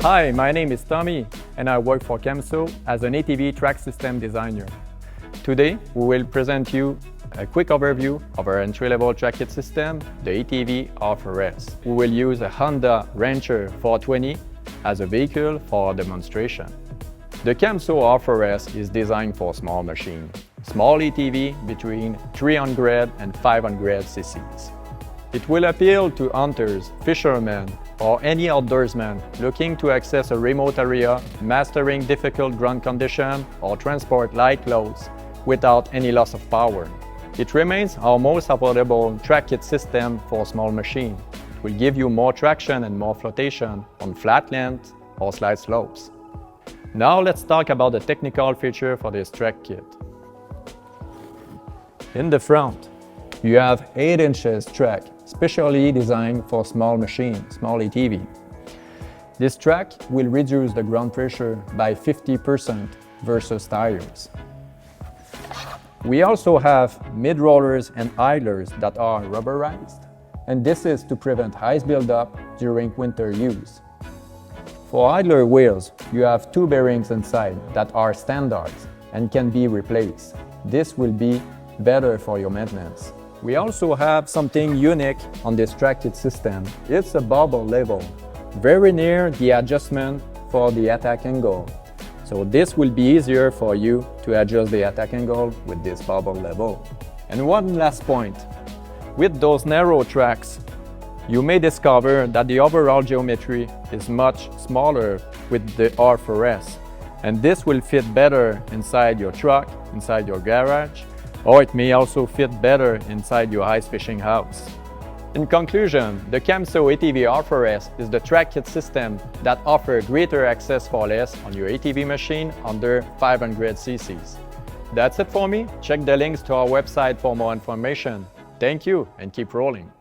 Hi, my name is Tommy and I work for Camso as an ATV track system designer. Today, we will present you a quick overview of our entry-level track kit system, the ATV R4S. We will use a Honda Rancher 420 as a vehicle for our demonstration. The Camso R4S is designed for small machine, small ATV between 300 and 500 cc's. It will appeal to hunters, fishermen, or any outdoorsman looking to access a remote area, mastering difficult ground conditions, or transport light loads without any loss of power. It remains our most affordable track kit system for small machine. It will give you more traction and more flotation on flat lands or slight slopes. Now let's talk about the technical feature for this track kit. In the front, you have 8 inches track, specially designed for small machine, small ATV. This track will reduce the ground pressure by 50% versus tires. We also have mid-rollers and idlers that are rubberized, and this is to prevent ice buildup during winter use. For idler wheels, you have 2 bearings inside that are standards and can be replaced. This will be better for your maintenance. We also have something unique on this track kit system. It's a bubble level, very near the adjustment for the attack angle. So this will be easier for you to adjust the attack angle with this bubble level. And one last point, with those narrow tracks, you may discover that the overall geometry is much smaller with the R4S, and this will fit better inside your truck, inside your garage, or it may also fit better inside your ice fishing house. In conclusion, the Camso ATV R4S is the track kit system that offers greater access for less on your ATV machine under 500 cc's. That's it for me. Check the links to our website for more information. Thank you and keep rolling.